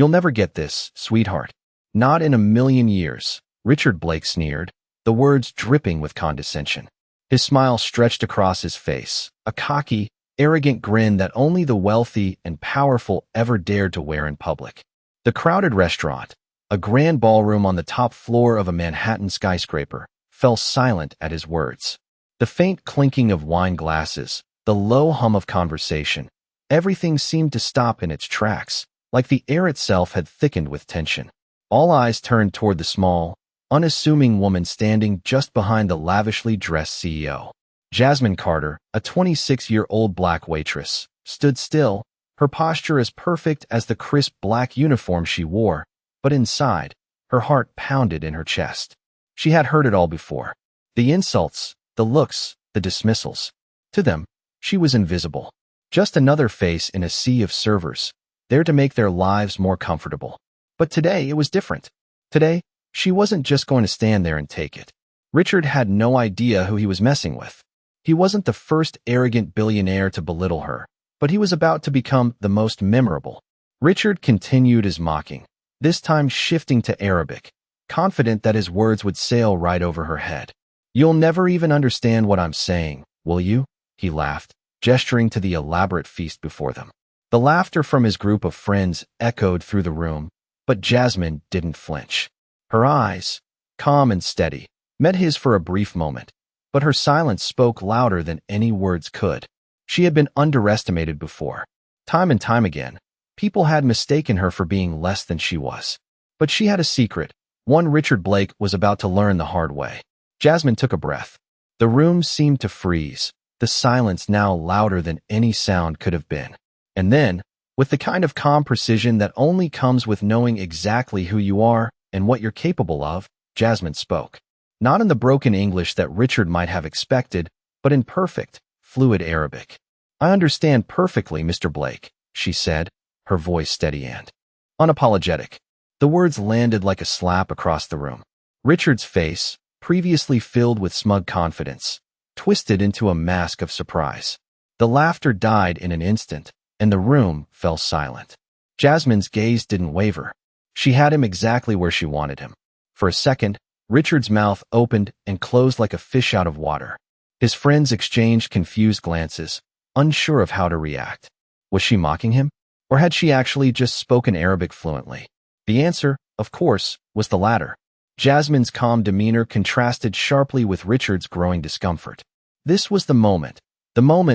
You'll never get this, sweetheart. Not in a million years, Richard Blake sneered, the words dripping with condescension. His smile stretched across his face, a cocky, arrogant grin that only the wealthy and powerful ever dared to wear in public. The crowded restaurant, a grand ballroom on the top floor of a Manhattan skyscraper, fell silent at his words. The faint clinking of wine glasses, the low hum of conversation, everything seemed to stop in its tracks, like the air itself had thickened with tension. All eyes turned toward the small, unassuming woman standing just behind the lavishly dressed CEO. Jasmine Carter, a 26-year-old black waitress, stood still, her posture as perfect as the crisp black uniform she wore, but inside, her heart pounded in her chest. She had heard it all before. The insults, the looks, the dismissals. To them, she was invisible. Just another face in a sea of servers, there to make their lives more comfortable. But today it was different. Today, she wasn't just going to stand there and take it. Richard had no idea who he was messing with. He wasn't the first arrogant billionaire to belittle her, but he was about to become the most memorable. Richard continued his mocking, this time shifting to Arabic, confident that his words would sail right over her head. "You'll never even understand what I'm saying, will you?" he laughed, gesturing to the elaborate feast before them. The laughter from his group of friends echoed through the room, but Jasmine didn't flinch. Her eyes, calm and steady, met his for a brief moment, but her silence spoke louder than any words could. She had been underestimated before. Time and time again, people had mistaken her for being less than she was. But she had a secret, one Richard Blake was about to learn the hard way. Jasmine took a breath. The room seemed to freeze, the silence now louder than any sound could have been. And then, with the kind of calm precision that only comes with knowing exactly who you are and what you're capable of, Jasmine spoke. Not in the broken English that Richard might have expected, but in perfect, fluid Arabic. "I understand perfectly, Mr. Blake," she said, her voice steady and unapologetic. The words landed like a slap across the room. Richard's face, previously filled with smug confidence, twisted into a mask of surprise. The laughter died in an instant, and the room fell silent. Jasmine's gaze didn't waver. She had him exactly where she wanted him. For a second, Richard's mouth opened and closed like a fish out of water. His friends exchanged confused glances, unsure of how to react. Was she mocking him? Or had she actually just spoken Arabic fluently? The answer, of course, was the latter. Jasmine's calm demeanor contrasted sharply with Richard's growing discomfort. This was the moment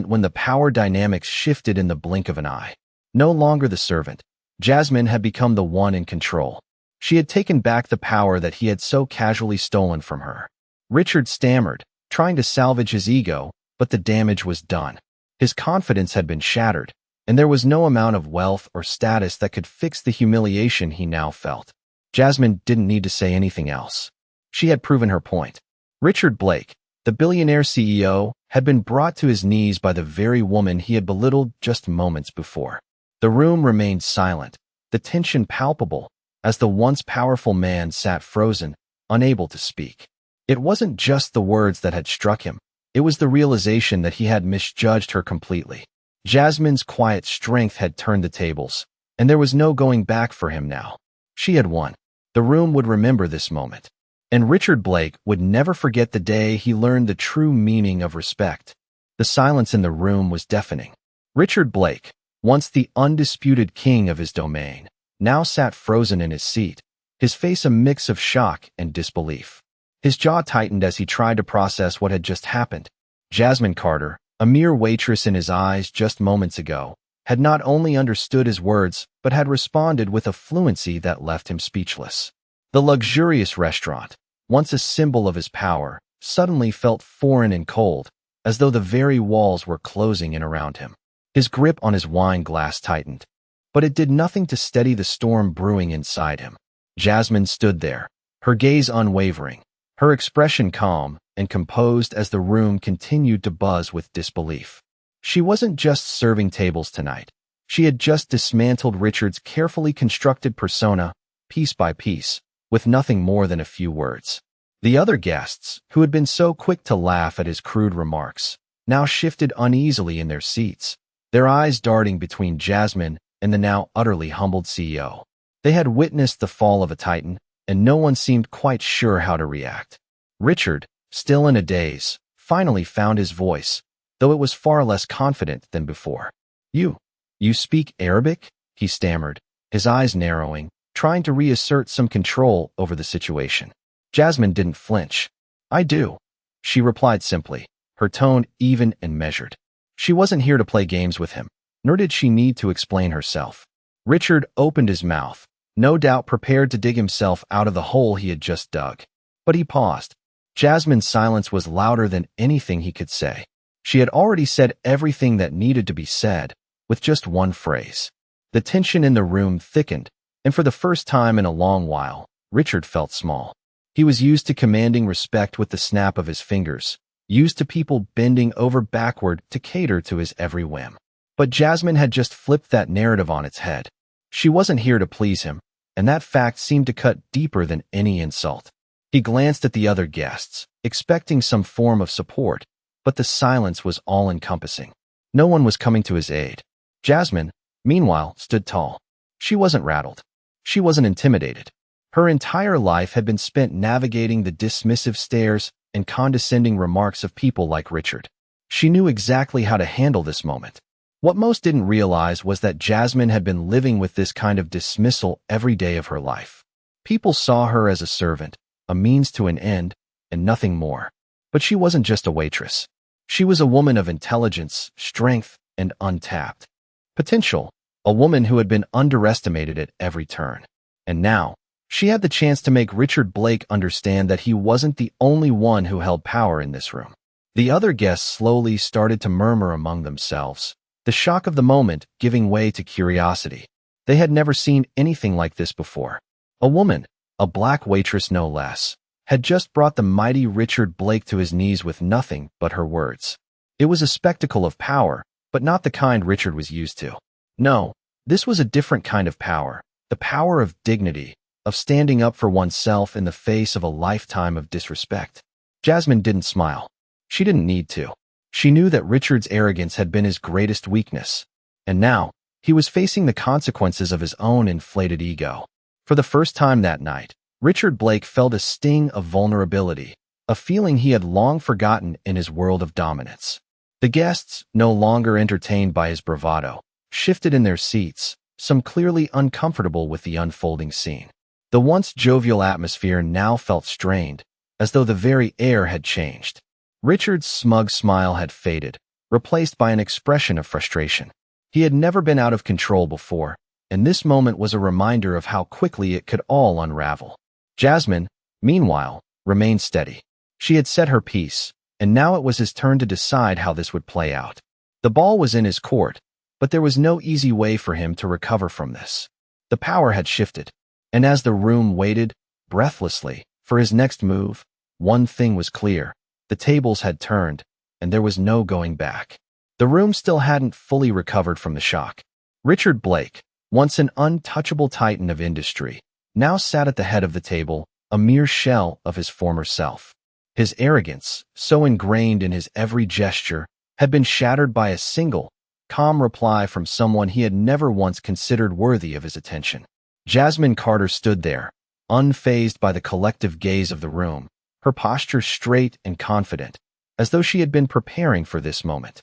when the power dynamics shifted in the blink of an eye. No longer the servant, Jasmine had become the one in control. She had taken back the power that he had so casually stolen from her. Richard stammered, trying to salvage his ego, but the damage was done. His confidence had been shattered, and there was no amount of wealth or status that could fix the humiliation he now felt. Jasmine didn't need to say anything else. She had proven her point. Richard Blake, the billionaire CEO, had been brought to his knees by the very woman he had belittled just moments before. The room remained silent, the tension palpable, as the once powerful man sat frozen, unable to speak. It wasn't just the words that had struck him. It was the realization that he had misjudged her completely. Jasmine's quiet strength had turned the tables, and there was no going back for him now. She had won. The room would remember this moment. And Richard Blake would never forget the day he learned the true meaning of respect. The silence in the room was deafening. Richard Blake, once the undisputed king of his domain, now sat frozen in his seat, his face a mix of shock and disbelief. His jaw tightened as he tried to process what had just happened. Jasmine Carter, a mere waitress in his eyes just moments ago, had not only understood his words, but had responded with a fluency that left him speechless. The luxurious restaurant, once a symbol of his power, suddenly felt foreign and cold, as though the very walls were closing in around him. His grip on his wine glass tightened, but it did nothing to steady the storm brewing inside him. Jasmine stood there, her gaze unwavering, her expression calm and composed as the room continued to buzz with disbelief. She wasn't just serving tables tonight. She had just dismantled Richard's carefully constructed persona, piece by piece, with nothing more than a few words. The other guests, who had been so quick to laugh at his crude remarks, now shifted uneasily in their seats, their eyes darting between Jasmine and the now utterly humbled CEO. They had witnessed the fall of a titan, and no one seemed quite sure how to react. Richard, still in a daze, finally found his voice, though it was far less confident than before. You speak Arabic? He stammered, his eyes narrowing, trying to reassert some control over the situation. Jasmine didn't flinch. I do, she replied simply, her tone even and measured. She wasn't here to play games with him, nor did she need to explain herself. Richard opened his mouth, no doubt prepared to dig himself out of the hole he had just dug. But he paused. Jasmine's silence was louder than anything he could say. She had already said everything that needed to be said, with just one phrase. The tension in the room thickened, and for the first time in a long while, Richard felt small. He was used to commanding respect with the snap of his fingers, used to people bending over backward to cater to his every whim. But Jasmine had just flipped that narrative on its head. She wasn't here to please him, and that fact seemed to cut deeper than any insult. He glanced at the other guests, expecting some form of support, but the silence was all-encompassing. No one was coming to his aid. Jasmine, meanwhile, stood tall. She wasn't rattled. She wasn't intimidated. Her entire life had been spent navigating the dismissive stares and condescending remarks of people like Richard. She knew exactly how to handle this moment. What most didn't realize was that Jasmine had been living with this kind of dismissal every day of her life. People saw her as a servant, a means to an end, and nothing more. But she wasn't just a waitress. She was a woman of intelligence, strength, and untapped potential, a woman who had been underestimated at every turn. And now, she had the chance to make Richard Blake understand that he wasn't the only one who held power in this room. The other guests slowly started to murmur among themselves, the shock of the moment giving way to curiosity. They had never seen anything like this before. A woman, a black waitress no less, had just brought the mighty Richard Blake to his knees with nothing but her words. It was a spectacle of power, but not the kind Richard was used to. No, this was a different kind of power, the power of dignity, of standing up for oneself in the face of a lifetime of disrespect. Jasmine didn't smile. She didn't need to. She knew that Richard's arrogance had been his greatest weakness, and now, he was facing the consequences of his own inflated ego. For the first time that night, Richard Blake felt a sting of vulnerability, a feeling he had long forgotten in his world of dominance. The guests, no longer entertained by his bravado, shifted in their seats, some clearly uncomfortable with the unfolding scene. The once jovial atmosphere now felt strained, as though the very air had changed. Richard's smug smile had faded, replaced by an expression of frustration. He had never been out of control before, and this moment was a reminder of how quickly it could all unravel. Jasmine, meanwhile, remained steady. She had said her piece, and now it was his turn to decide how this would play out. The ball was in his court, but there was no easy way for him to recover from this. The power had shifted, and as the room waited, breathlessly, for his next move, one thing was clear. The tables had turned, and there was no going back. The room still hadn't fully recovered from the shock. Richard Blake, once an untouchable titan of industry, now sat at the head of the table, a mere shell of his former self. His arrogance, so ingrained in his every gesture, had been shattered by a single, calm reply from someone he had never once considered worthy of his attention. Jasmine Carter stood there, unfazed by the collective gaze of the room, her posture straight and confident, as though she had been preparing for this moment.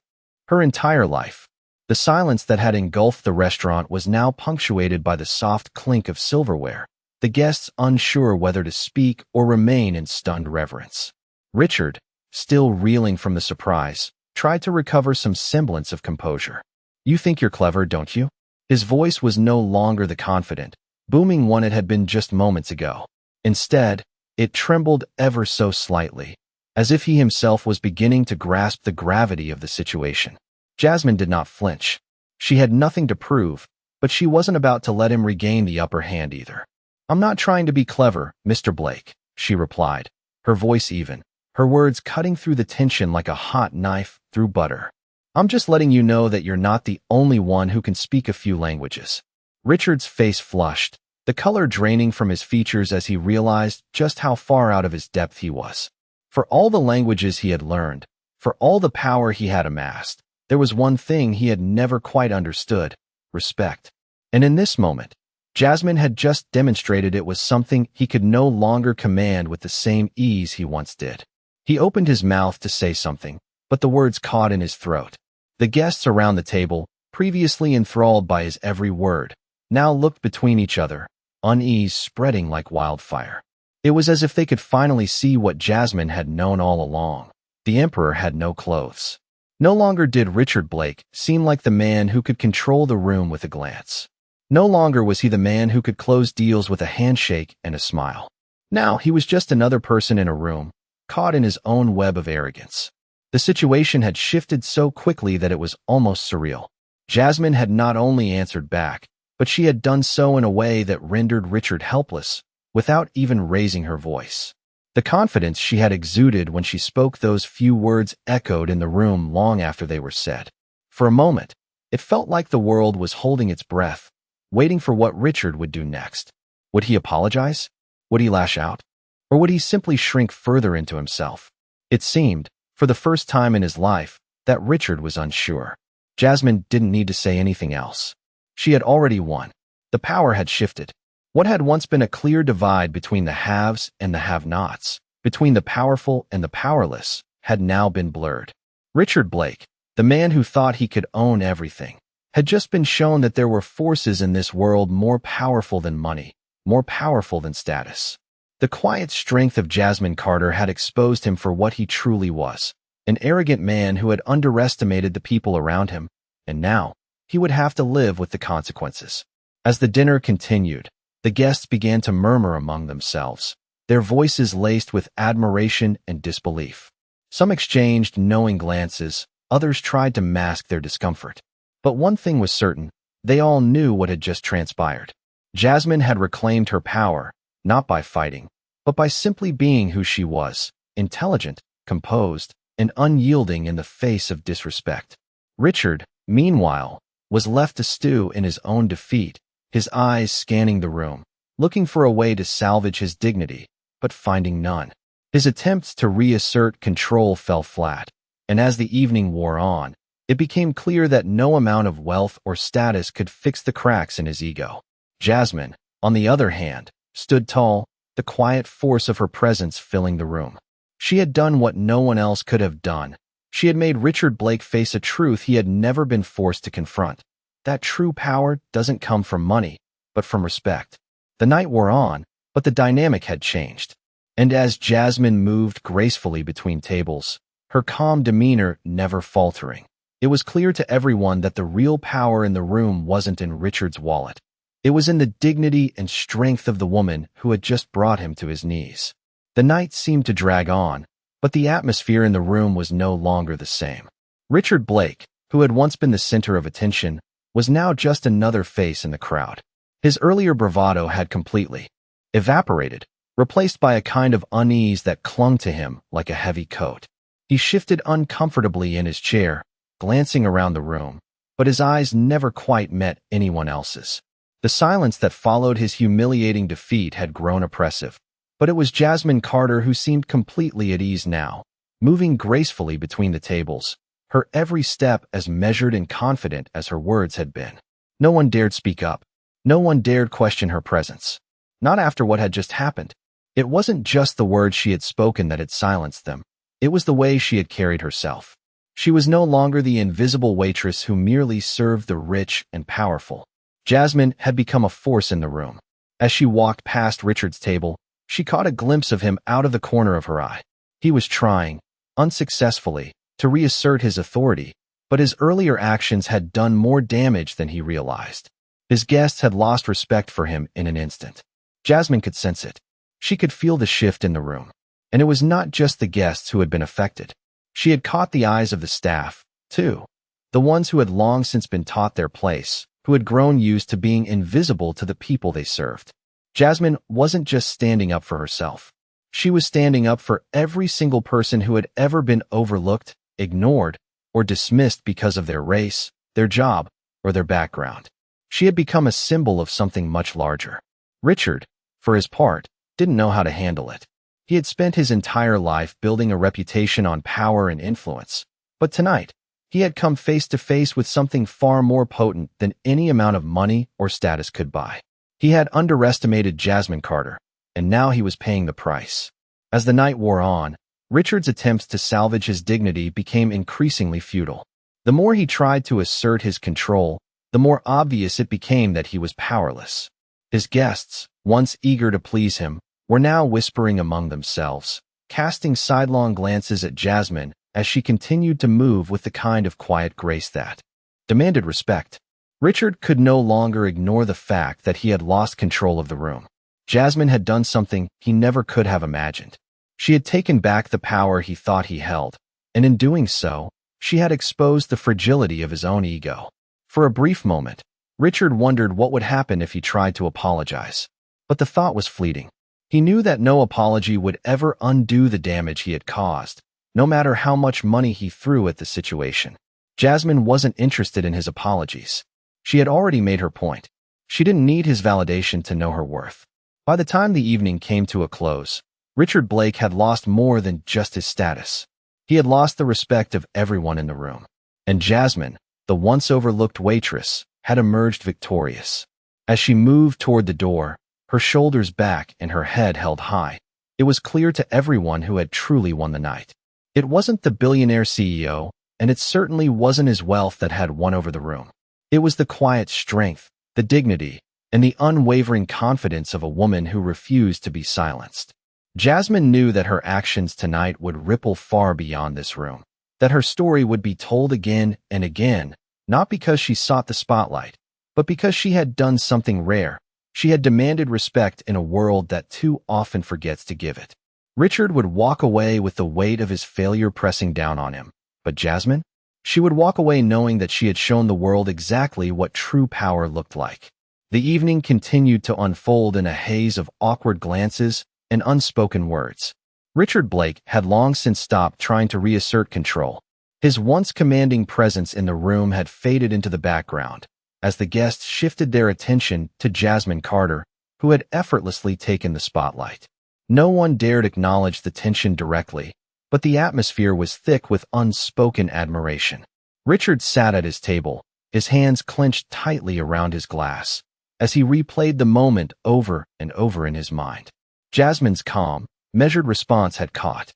Her entire life, the silence that had engulfed the restaurant was now punctuated by the soft clink of silverware, the guests unsure whether to speak or remain in stunned reverence. Richard, still reeling from the surprise, tried to recover some semblance of composure. You think you're clever, don't you? His voice was no longer the confident, booming one it had been just moments ago. Instead, it trembled ever so slightly, as if he himself was beginning to grasp the gravity of the situation. Jasmine did not flinch. She had nothing to prove, but she wasn't about to let him regain the upper hand either. I'm not trying to be clever, Mr. Blake, she replied, her voice even, her words cutting through the tension like a hot knife through butter. I'm just letting you know that you're not the only one who can speak a few languages. Richard's face flushed, the color draining from his features as he realized just how far out of his depth he was. For all the languages he had learned, for all the power he had amassed, there was one thing he had never quite understood: respect. And in this moment, Jasmine had just demonstrated it was something he could no longer command with the same ease he once did. He opened his mouth to say something, but the words caught in his throat. The guests around the table, previously enthralled by his every word, now looked between each other, unease spreading like wildfire. It was as if they could finally see what Jasmine had known all along. The emperor had no clothes. No longer did Richard Blake seem like the man who could control the room with a glance. No longer was he the man who could close deals with a handshake and a smile. Now he was just another person in a room, caught in his own web of arrogance. The situation had shifted so quickly that it was almost surreal. Jasmine had not only answered back, but she had done so in a way that rendered Richard helpless, without even raising her voice. The confidence she had exuded when she spoke those few words echoed in the room long after they were said. For a moment, it felt like the world was holding its breath, waiting for what Richard would do next. Would he apologize? Would he lash out? Or would he simply shrink further into himself? It seemed, for the first time in his life, that Richard was unsure. Jasmine didn't need to say anything else. She had already won. The power had shifted. What had once been a clear divide between the haves and the have-nots, between the powerful and the powerless, had now been blurred. Richard Blake, the man who thought he could own everything, had just been shown that there were forces in this world more powerful than money, more powerful than status. The quiet strength of Jasmine Carter had exposed him for what he truly was, an arrogant man who had underestimated the people around him, and now he would have to live with the consequences. As the dinner continued, the guests began to murmur among themselves, their voices laced with admiration and disbelief. Some exchanged knowing glances, others tried to mask their discomfort. But one thing was certain, they all knew what had just transpired. Jasmine had reclaimed her power, not by fighting, but by simply being who she was, intelligent, composed, and unyielding in the face of disrespect. Richard, meanwhile, was left to stew in his own defeat, his eyes scanning the room, looking for a way to salvage his dignity, but finding none. His attempts to reassert control fell flat, and as the evening wore on, it became clear that no amount of wealth or status could fix the cracks in his ego. Jasmine, on the other hand, stood tall, the quiet force of her presence filling the room. She had done what no one else could have done. She had made Richard Blake face a truth he had never been forced to confront. That true power doesn't come from money, but from respect. The night wore on, but the dynamic had changed. And as Jasmine moved gracefully between tables, her calm demeanor never faltering, it was clear to everyone that the real power in the room wasn't in Richard's wallet. It was in the dignity and strength of the woman who had just brought him to his knees. The night seemed to drag on, but the atmosphere in the room was no longer the same. Richard Blake, who had once been the center of attention, was now just another face in the crowd. His earlier bravado had completely evaporated, replaced by a kind of unease that clung to him like a heavy coat. He shifted uncomfortably in his chair, glancing around the room, but his eyes never quite met anyone else's. The silence that followed his humiliating defeat had grown oppressive, but it was Jasmine Carter who seemed completely at ease now, moving gracefully between the tables, her every step as measured and confident as her words had been. No one dared speak up. No one dared question her presence. Not after what had just happened. It wasn't just the words she had spoken that had silenced them. It was the way she had carried herself. She was no longer the invisible waitress who merely served the rich and powerful. Jasmine had become a force in the room. As she walked past Richard's table, she caught a glimpse of him out of the corner of her eye. He was trying, unsuccessfully, to reassert his authority, but his earlier actions had done more damage than he realized. His guests had lost respect for him in an instant. Jasmine could sense it. She could feel the shift in the room. And it was not just the guests who had been affected. She had caught the eyes of the staff, too. The ones who had long since been taught their place, who had grown used to being invisible to the people they served. Jasmine wasn't just standing up for herself. She was standing up for every single person who had ever been overlooked, ignored, or dismissed because of their race, their job, or their background. She had become a symbol of something much larger. Richard, for his part, didn't know how to handle it. He had spent his entire life building a reputation on power and influence, but tonight, he had come face to face with something far more potent than any amount of money or status could buy. He had underestimated Jasmine Carter, and now he was paying the price. As the night wore on, Richard's attempts to salvage his dignity became increasingly futile. The more he tried to assert his control, the more obvious it became that he was powerless. His guests, once eager to please him, were now whispering among themselves, casting sidelong glances at Jasmine as she continued to move with the kind of quiet grace that demanded respect. Richard could no longer ignore the fact that he had lost control of the room. Jasmine had done something he never could have imagined. She had taken back the power he thought he held, and in doing so, she had exposed the fragility of his own ego. For a brief moment, Richard wondered what would happen if he tried to apologize. But the thought was fleeting. He knew that no apology would ever undo the damage he had caused, no matter how much money he threw at the situation. Jasmine wasn't interested in his apologies. She had already made her point. She didn't need his validation to know her worth. By the time the evening came to a close, Richard Blake had lost more than just his status. He had lost the respect of everyone in the room. And Jasmine, the once overlooked waitress, had emerged victorious. As she moved toward the door, her shoulders back and her head held high, it was clear to everyone who had truly won the night. It wasn't the billionaire CEO, and it certainly wasn't his wealth that had won over the room. It was the quiet strength, the dignity, and the unwavering confidence of a woman who refused to be silenced. Jasmine knew that her actions tonight would ripple far beyond this room, that her story would be told again and again, not because she sought the spotlight, but because she had done something rare. She had demanded respect in a world that too often forgets to give it. Richard would walk away with the weight of his failure pressing down on him, but Jasmine? She would walk away knowing that she had shown the world exactly what true power looked like. The evening continued to unfold in a haze of awkward glances and unspoken words. Richard Blake had long since stopped trying to reassert control. His once commanding presence in the room had faded into the background, as the guests shifted their attention to Jasmine Carter, who had effortlessly taken the spotlight. No one dared acknowledge the tension directly, but the atmosphere was thick with unspoken admiration. Richard sat at his table, his hands clenched tightly around his glass, as he replayed the moment over and over in his mind. Jasmine's calm, measured response had caught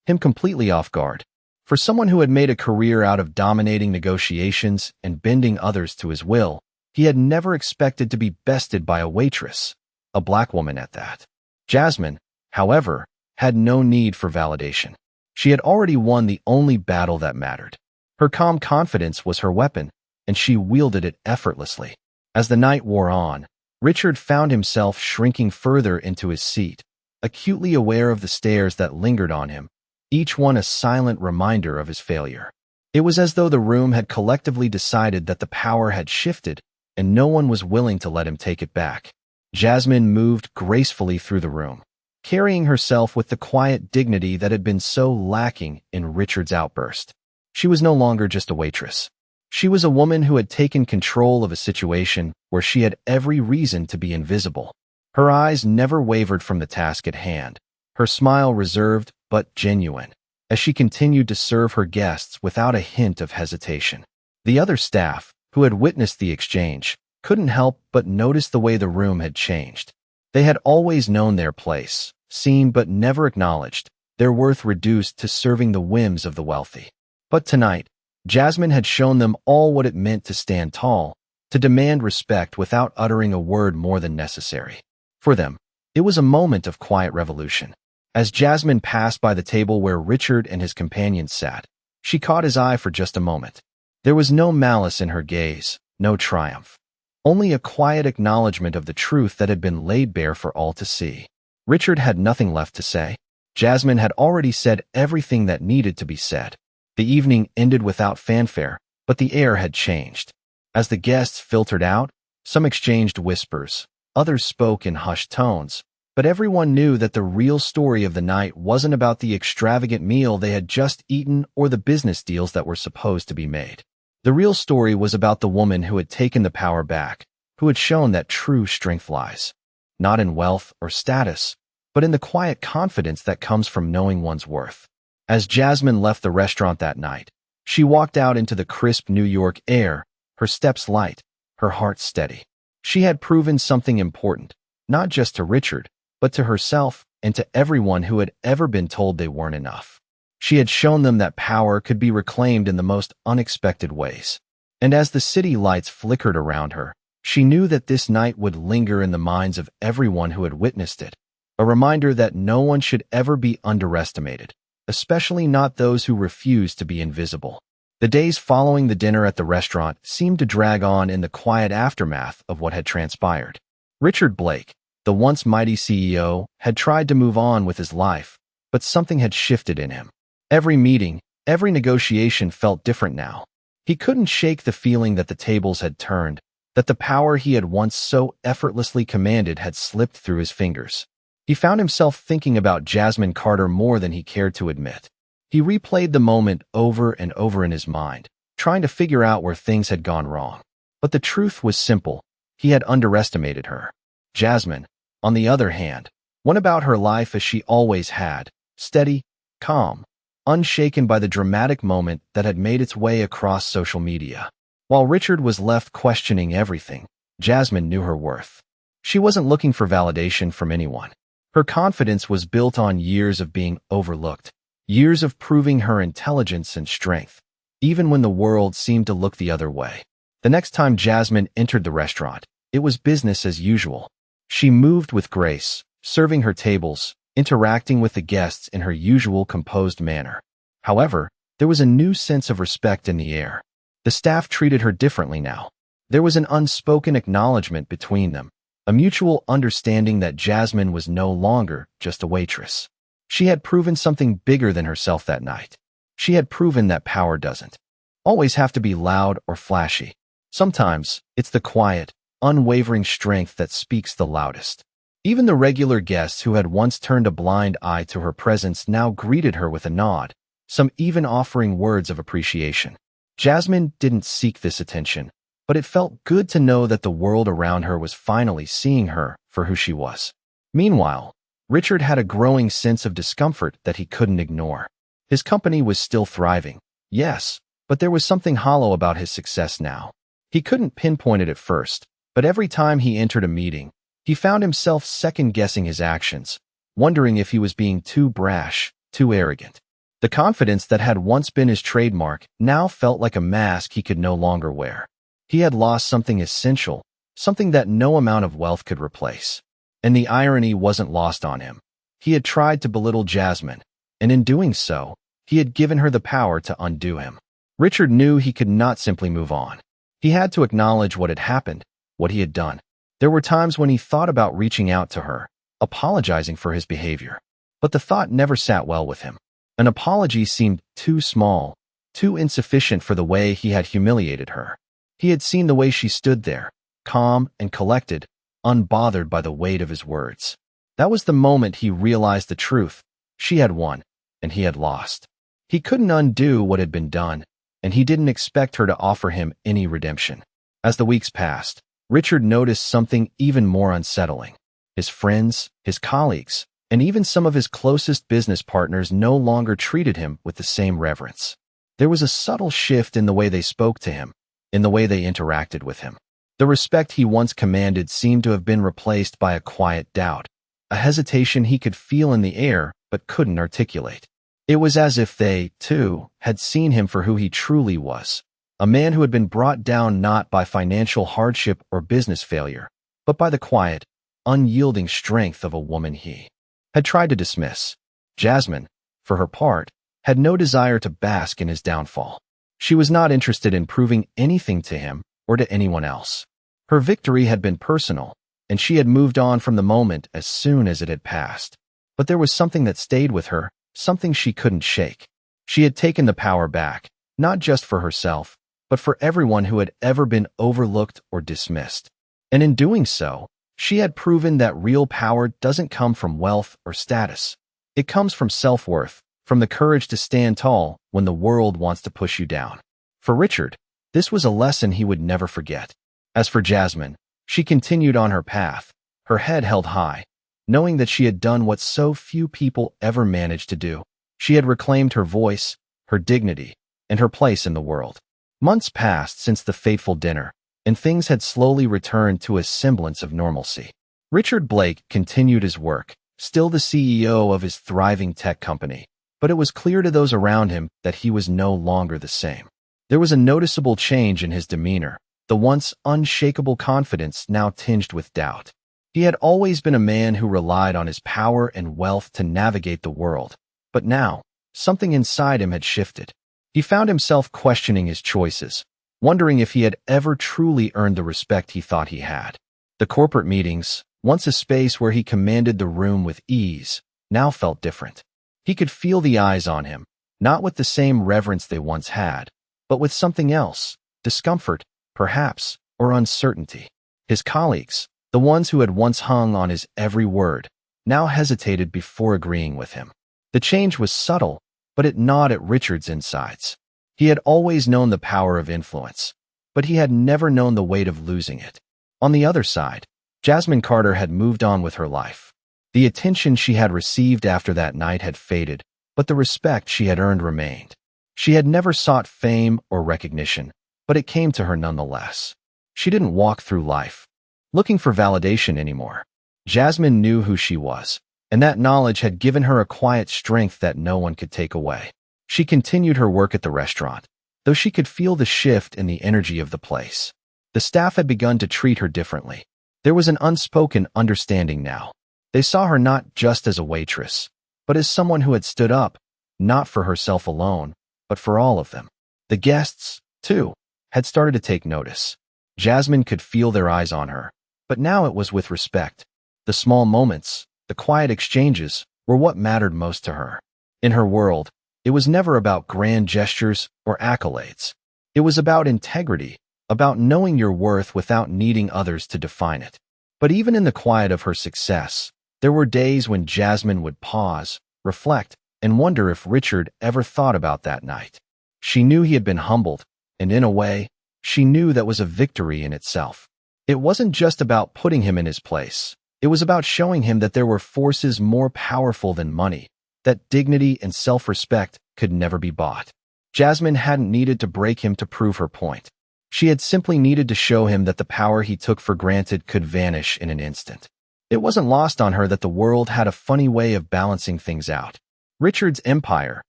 him completely off guard. For someone who had made a career out of dominating negotiations and bending others to his will, he had never expected to be bested by a waitress, a black woman at that. Jasmine, however, had no need for validation. She had already won the only battle that mattered. Her calm confidence was her weapon, and she wielded it effortlessly. As the night wore on, Richard found himself shrinking further into his seat, acutely aware of the stares that lingered on him, each one a silent reminder of his failure. It was as though the room had collectively decided that the power had shifted, and no one was willing to let him take it back. Jasmine moved gracefully through the room, carrying herself with the quiet dignity that had been so lacking in Richard's outburst. She was no longer just a waitress. She was a woman who had taken control of a situation where she had every reason to be invisible. Her eyes never wavered from the task at hand, her smile reserved but genuine, as she continued to serve her guests without a hint of hesitation. The other staff, who had witnessed the exchange, couldn't help but notice the way the room had changed. They had always known their place, seen but never acknowledged, their worth reduced to serving the whims of the wealthy. But tonight, Jasmine had shown them all what it meant to stand tall, to demand respect without uttering a word more than necessary. For them, it was a moment of quiet revolution. As Jasmine passed by the table where Richard and his companions sat, she caught his eye for just a moment. There was no malice in her gaze, no triumph. Only a quiet acknowledgement of the truth that had been laid bare for all to see. Richard had nothing left to say. Jasmine had already said everything that needed to be said. The evening ended without fanfare, but the air had changed. As the guests filtered out, some exchanged whispers, others spoke in hushed tones, but everyone knew that the real story of the night wasn't about the extravagant meal they had just eaten or the business deals that were supposed to be made. The real story was about the woman who had taken the power back, who had shown that true strength lies, not in wealth or status, but in the quiet confidence that comes from knowing one's worth. As Jasmine left the restaurant that night, she walked out into the crisp New York air, her steps light, her heart steady. She had proven something important, not just to Richard, but to herself and to everyone who had ever been told they weren't enough. She had shown them that power could be reclaimed in the most unexpected ways. And as the city lights flickered around her, she knew that this night would linger in the minds of everyone who had witnessed it, a reminder that no one should ever be underestimated, especially not those who refuse to be invisible. The days following the dinner at the restaurant seemed to drag on in the quiet aftermath of what had transpired. Richard Blake, the once mighty CEO, had tried to move on with his life, but something had shifted in him. Every meeting, every negotiation felt different now. He couldn't shake the feeling that the tables had turned, that the power he had once so effortlessly commanded had slipped through his fingers. He found himself thinking about Jasmine Carter more than he cared to admit. He replayed the moment over and over in his mind, trying to figure out where things had gone wrong. But the truth was simple. He had underestimated her. Jasmine, on the other hand, went about her life as she always had, steady, calm, unshaken by the dramatic moment that had made its way across social media. While Richard was left questioning everything, Jasmine knew her worth. She wasn't looking for validation from anyone. Her confidence was built on years of being overlooked, years of proving her intelligence and strength, even when the world seemed to look the other way. The next time Jasmine entered the restaurant, it was business as usual. She moved with grace, serving her tables, interacting with the guests in her usual composed manner. However, there was a new sense of respect in the air. The staff treated her differently now. There was an unspoken acknowledgement between them, a mutual understanding that Jasmine was no longer just a waitress. She had proven something bigger than herself that night. She had proven that power doesn't always have to be loud or flashy. Sometimes, it's the quiet, unwavering strength that speaks the loudest. Even the regular guests who had once turned a blind eye to her presence now greeted her with a nod, some even offering words of appreciation. Jasmine didn't seek this attention, but it felt good to know that the world around her was finally seeing her for who she was. Meanwhile, Richard had a growing sense of discomfort that he couldn't ignore. His company was still thriving, yes, but there was something hollow about his success now. He couldn't pinpoint it at first, but every time he entered a meeting, he found himself second-guessing his actions, wondering if he was being too brash, too arrogant. The confidence that had once been his trademark now felt like a mask he could no longer wear. He had lost something essential, something that no amount of wealth could replace. And the irony wasn't lost on him. He had tried to belittle Jasmine, and in doing so, he had given her the power to undo him. Richard knew he could not simply move on. He had to acknowledge what had happened, what he had done. There were times when he thought about reaching out to her, apologizing for his behavior. But the thought never sat well with him. An apology seemed too small, too insufficient for the way he had humiliated her. He had seen the way she stood there, calm and collected, unbothered by the weight of his words. That was the moment he realized the truth. She had won, and he had lost. He couldn't undo what had been done, and he didn't expect her to offer him any redemption. As the weeks passed, Richard noticed something even more unsettling. His friends, his colleagues, and even some of his closest business partners no longer treated him with the same reverence. There was a subtle shift in the way they spoke to him, in the way they interacted with him. The respect he once commanded seemed to have been replaced by a quiet doubt, a hesitation he could feel in the air but couldn't articulate. It was as if they, too, had seen him for who he truly was, a man who had been brought down not by financial hardship or business failure, but by the quiet, unyielding strength of a woman he had tried to dismiss. Jasmine, for her part, had no desire to bask in his downfall. She was not interested in proving anything to him or to anyone else. Her victory had been personal, and she had moved on from the moment as soon as it had passed. But there was something that stayed with her, something she couldn't shake. She had taken the power back, not just for herself, but for everyone who had ever been overlooked or dismissed. And in doing so, she had proven that real power doesn't come from wealth or status. It comes from self-worth, from the courage to stand tall when the world wants to push you down. For Richard, this was a lesson he would never forget. As for Jasmine, she continued on her path, her head held high, knowing that she had done what so few people ever managed to do. She had reclaimed her voice, her dignity, and her place in the world. Months passed since the fateful dinner, and things had slowly returned to a semblance of normalcy. Richard Blake continued his work, still the CEO of his thriving tech company, but it was clear to those around him that he was no longer the same. There was a noticeable change in his demeanor, the once unshakable confidence now tinged with doubt. He had always been a man who relied on his power and wealth to navigate the world, but now, something inside him had shifted. He found himself questioning his choices, wondering if he had ever truly earned the respect he thought he had. The corporate meetings, once a space where he commanded the room with ease, now felt different. He could feel the eyes on him, not with the same reverence they once had, but with something else, discomfort, perhaps, or uncertainty. His colleagues, the ones who had once hung on his every word, now hesitated before agreeing with him. The change was subtle, but it gnawed at Richard's insides. He had always known the power of influence, but he had never known the weight of losing it. On the other side, Jasmine Carter had moved on with her life. The attention she had received after that night had faded, but the respect she had earned remained. She had never sought fame or recognition, but it came to her nonetheless. She didn't walk through life looking for validation anymore. Jasmine knew who she was, and that knowledge had given her a quiet strength that no one could take away. She continued her work at the restaurant, though she could feel the shift in the energy of the place. The staff had begun to treat her differently. There was an unspoken understanding now. They saw her not just as a waitress, but as someone who had stood up, not for herself alone, but for all of them. The guests, too, had started to take notice. Jasmine could feel their eyes on her, but now it was with respect. The small moments, the quiet exchanges, were what mattered most to her. In her world, it was never about grand gestures or accolades. It was about integrity, about knowing your worth without needing others to define it. But even in the quiet of her success, there were days when Jasmine would pause, reflect, and wonder if Richard ever thought about that night. She knew he had been humbled, and in a way, she knew that was a victory in itself. It wasn't just about putting him in his place. It was about showing him that there were forces more powerful than money, that dignity and self-respect could never be bought. Jasmine hadn't needed to break him to prove her point. She had simply needed to show him that the power he took for granted could vanish in an instant. It wasn't lost on her that the world had a funny way of balancing things out. Richard's empire,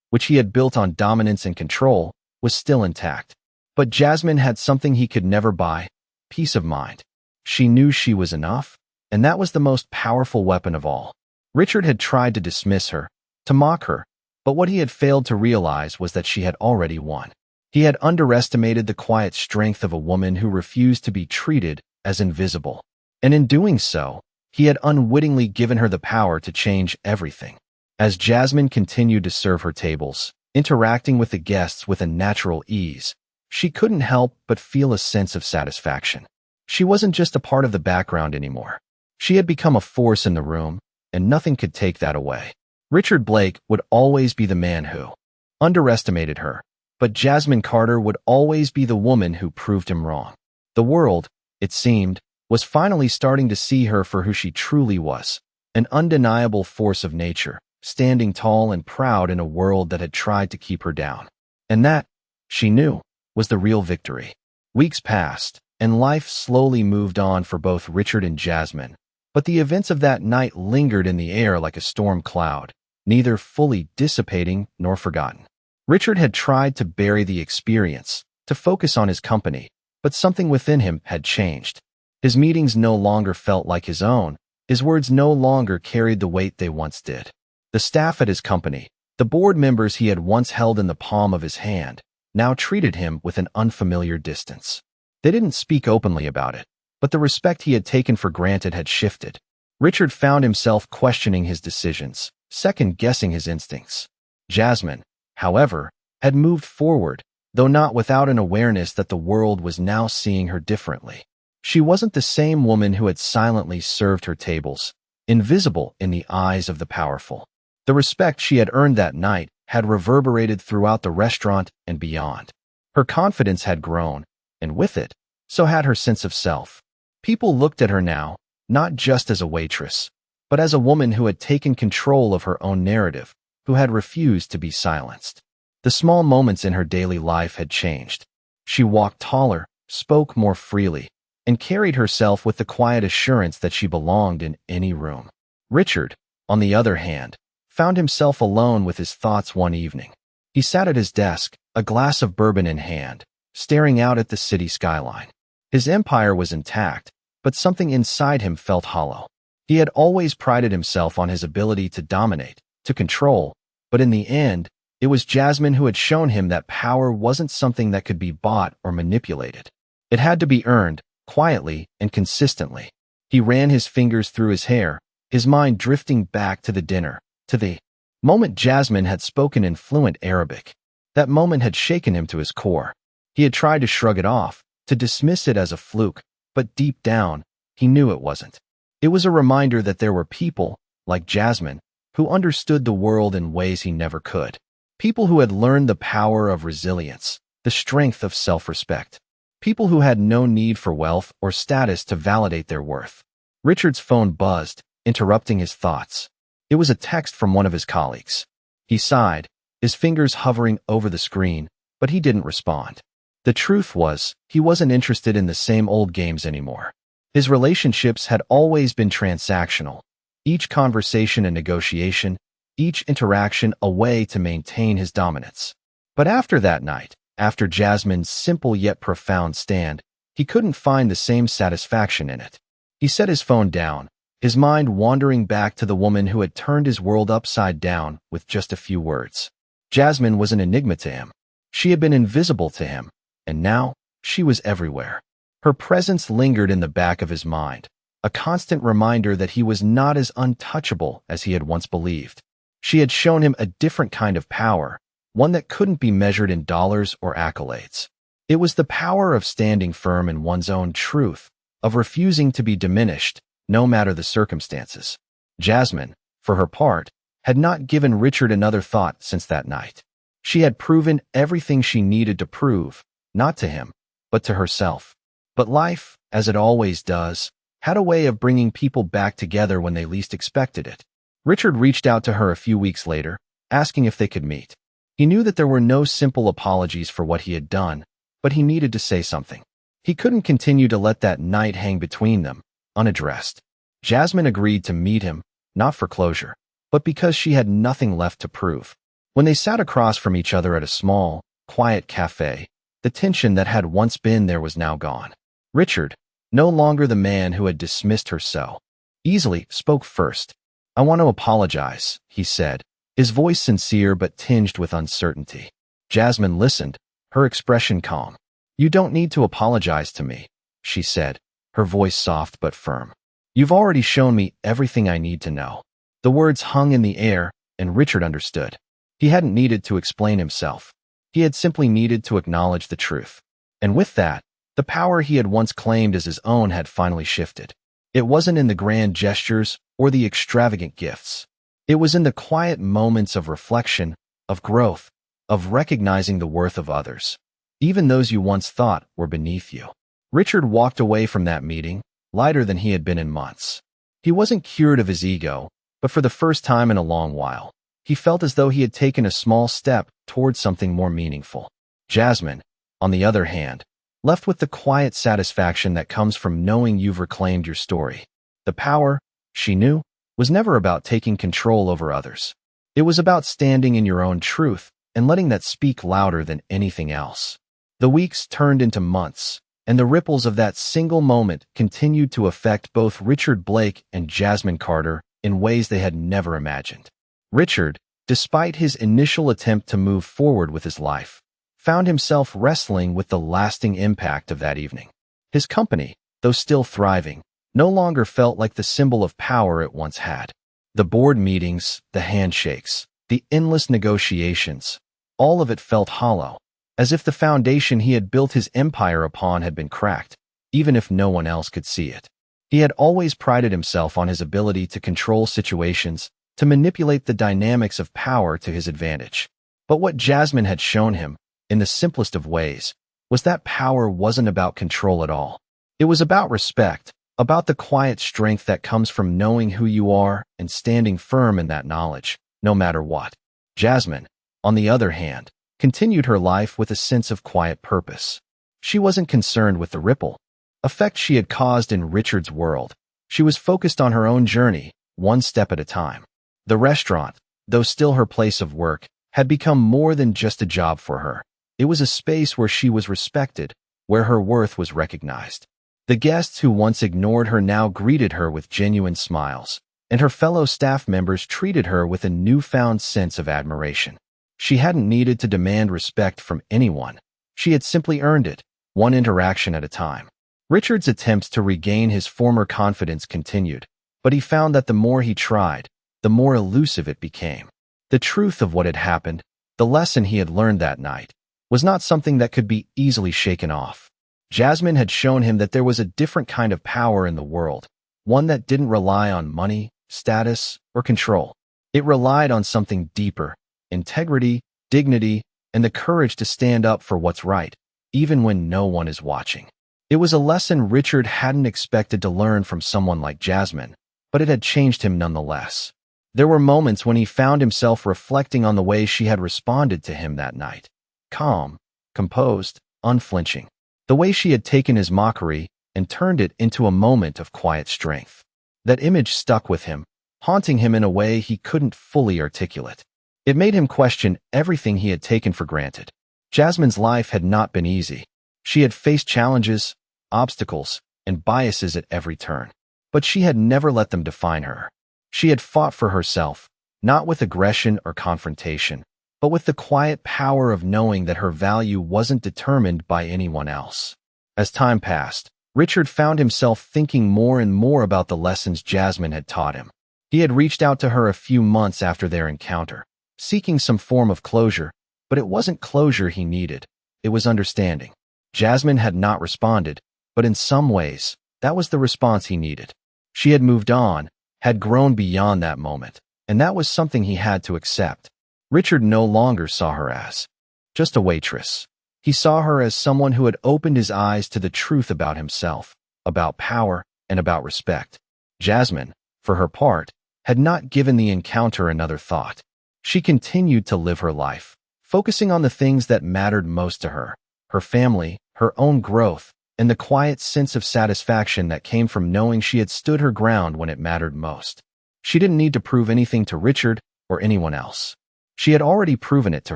which he had built on dominance and control, was still intact. But Jasmine had something he could never buy: peace of mind. She knew she was enough, and that was the most powerful weapon of all. Richard had tried to dismiss her, to mock her, but what he had failed to realize was that she had already won. He had underestimated the quiet strength of a woman who refused to be treated as invisible. And in doing so, he had unwittingly given her the power to change everything. As Jasmine continued to serve her tables, interacting with the guests with a natural ease, she couldn't help but feel a sense of satisfaction. She wasn't just a part of the background anymore. She had become a force in the room, and nothing could take that away. Richard Blake would always be the man who underestimated her, but Jasmine Carter would always be the woman who proved him wrong. The world, it seemed, was finally starting to see her for who she truly was, an undeniable force of nature, standing tall and proud in a world that had tried to keep her down. And that, she knew, was the real victory. Weeks passed, and life slowly moved on for both Richard and Jasmine, but the events of that night lingered in the air like a storm cloud, neither fully dissipating nor forgotten. Richard had tried to bury the experience, to focus on his company, but something within him had changed. His meetings no longer felt like his own. His words no longer carried the weight they once did. The staff at his company, the board members he had once held in the palm of his hand, now treated him with an unfamiliar distance. They didn't speak openly about it, but the respect he had taken for granted had shifted. Richard found himself questioning his decisions, second-guessing his instincts. Jasmine, however, had moved forward, though not without an awareness that the world was now seeing her differently. She wasn't the same woman who had silently served her tables, invisible in the eyes of the powerful. The respect she had earned that night had reverberated throughout the restaurant and beyond. Her confidence had grown, and with it, so had her sense of self. People looked at her now, not just as a waitress, but as a woman who had taken control of her own narrative, who had refused to be silenced. The small moments in her daily life had changed. She walked taller, spoke more freely, and carried herself with the quiet assurance that she belonged in any room. Richard, on the other hand, found himself alone with his thoughts one evening. He sat at his desk, a glass of bourbon in hand, staring out at the city skyline. His empire was intact, but something inside him felt hollow. He had always prided himself on his ability to dominate, to control, but in the end, it was Jasmine who had shown him that power wasn't something that could be bought or manipulated. It had to be earned, quietly and consistently. He ran his fingers through his hair, his mind drifting back to the dinner, to the moment Jasmine had spoken in fluent Arabic. That moment had shaken him to his core. He had tried to shrug it off, to dismiss it as a fluke, but deep down, he knew it wasn't. It was a reminder that there were people, like Jasmine, who understood the world in ways he never could. People who had learned the power of resilience, the strength of self-respect. People who had no need for wealth or status to validate their worth. Richard's phone buzzed, interrupting his thoughts. It was a text from one of his colleagues. He sighed, his fingers hovering over the screen, but he didn't respond. The truth was, he wasn't interested in the same old games anymore. His relationships had always been transactional, each conversation a negotiation, each interaction a way to maintain his dominance. But after that night, after Jasmine's simple yet profound stand, he couldn't find the same satisfaction in it. He set his phone down, his mind wandering back to the woman who had turned his world upside down with just a few words. Jasmine was an enigma to him. She had been invisible to him, and now she was everywhere. Her presence lingered in the back of his mind, a constant reminder that he was not as untouchable as he had once believed. She had shown him a different kind of power, one that couldn't be measured in dollars or accolades. It was the power of standing firm in one's own truth, of refusing to be diminished, no matter the circumstances. Jasmine, for her part, had not given Richard another thought since that night. She had proven everything she needed to prove, not to him, but to herself. But life, as it always does, had a way of bringing people back together when they least expected it. Richard reached out to her a few weeks later, asking if they could meet. He knew that there were no simple apologies for what he had done, but he needed to say something. He couldn't continue to let that night hang between them, unaddressed. Jasmine agreed to meet him, not for closure, but because she had nothing left to prove. When they sat across from each other at a small, quiet cafe, the tension that had once been there was now gone. Richard, no longer the man who had dismissed her so easily, spoke first. "I want to apologize," he said, his voice sincere but tinged with uncertainty. Jasmine listened, her expression calm. "You don't need to apologize to me," she said, her voice soft but firm. "You've already shown me everything I need to know." The words hung in the air, and Richard understood. He hadn't needed to explain himself. He had simply needed to acknowledge the truth. And with that, the power he had once claimed as his own had finally shifted. It wasn't in the grand gestures or the extravagant gifts. It was in the quiet moments of reflection, of growth, of recognizing the worth of others, even those you once thought were beneath you. Richard walked away from that meeting, lighter than he had been in months. He wasn't cured of his ego, but for the first time in a long while, he felt as though he had taken a small step towards something more meaningful. Jasmine, on the other hand, left with the quiet satisfaction that comes from knowing you've reclaimed your story. The power, she knew, was never about taking control over others. It was about standing in your own truth and letting that speak louder than anything else. The weeks turned into months, and the ripples of that single moment continued to affect both Richard Blake and Jasmine Carter in ways they had never imagined. Richard, despite his initial attempt to move forward with his life, found himself wrestling with the lasting impact of that evening. His company, though still thriving, no longer felt like the symbol of power it once had. The board meetings, the handshakes, the endless negotiations, all of it felt hollow, as if the foundation he had built his empire upon had been cracked, even if no one else could see it. He had always prided himself on his ability to control situations, to manipulate the dynamics of power to his advantage. But what Jasmine had shown him, in the simplest of ways, was that power wasn't about control at all. It was about respect, about the quiet strength that comes from knowing who you are and standing firm in that knowledge, no matter what. Jasmine, on the other hand, continued her life with a sense of quiet purpose. She wasn't concerned with the ripple effect she had caused in Richard's world. She was focused on her own journey, one step at a time. The restaurant, though still her place of work, had become more than just a job for her. It was a space where she was respected, where her worth was recognized. The guests who once ignored her now greeted her with genuine smiles, and her fellow staff members treated her with a newfound sense of admiration. She hadn't needed to demand respect from anyone. She had simply earned it, one interaction at a time. Richard's attempts to regain his former confidence continued, but he found that the more he tried, the more elusive it became. The truth of what had happened, the lesson he had learned that night, was not something that could be easily shaken off. Jasmine had shown him that there was a different kind of power in the world, one that didn't rely on money, status, or control. It relied on something deeper: integrity, dignity, and the courage to stand up for what's right, even when no one is watching. It was a lesson Richard hadn't expected to learn from someone like Jasmine, but it had changed him nonetheless. There were moments when he found himself reflecting on the way she had responded to him that night. Calm, composed, unflinching. The way she had taken his mockery and turned it into a moment of quiet strength. That image stuck with him, haunting him in a way he couldn't fully articulate. It made him question everything he had taken for granted. Jasmine's life had not been easy. She had faced challenges, obstacles, and biases at every turn. But she had never let them define her. She had fought for herself, not with aggression or confrontation, but with the quiet power of knowing that her value wasn't determined by anyone else. As time passed, Richard found himself thinking more and more about the lessons Jasmine had taught him. He had reached out to her a few months after their encounter, seeking some form of closure, but it wasn't closure he needed. It was understanding. Jasmine had not responded, but in some ways, that was the response he needed. She had moved on, had grown beyond that moment, and that was something he had to accept. Richard no longer saw her as just a waitress. He saw her as someone who had opened his eyes to the truth about himself, about power, and about respect. Jasmine, for her part, had not given the encounter another thought. She continued to live her life, focusing on the things that mattered most to her: her family, her own growth, and the quiet sense of satisfaction that came from knowing she had stood her ground when it mattered most. She didn't need to prove anything to Richard or anyone else. She had already proven it to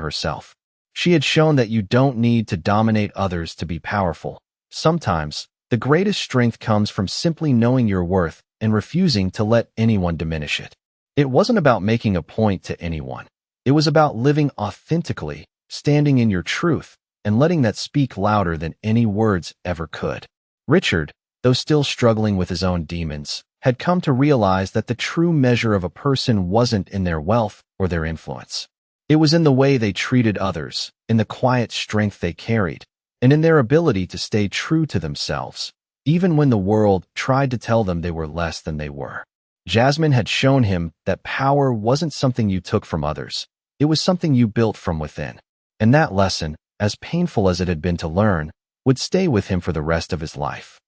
herself. She had shown that you don't need to dominate others to be powerful. Sometimes, the greatest strength comes from simply knowing your worth and refusing to let anyone diminish it. It wasn't about making a point to anyone. It was about living authentically, standing in your truth, and letting that speak louder than any words ever could. Richard, though still struggling with his own demons, had come to realize that the true measure of a person wasn't in their wealth or their influence. It was in the way they treated others, in the quiet strength they carried, and in their ability to stay true to themselves, even when the world tried to tell them they were less than they were. Jasmine had shown him that power wasn't something you took from others. It was something you built from within. And that lesson, as painful as it had been to learn, would stay with him for the rest of his life.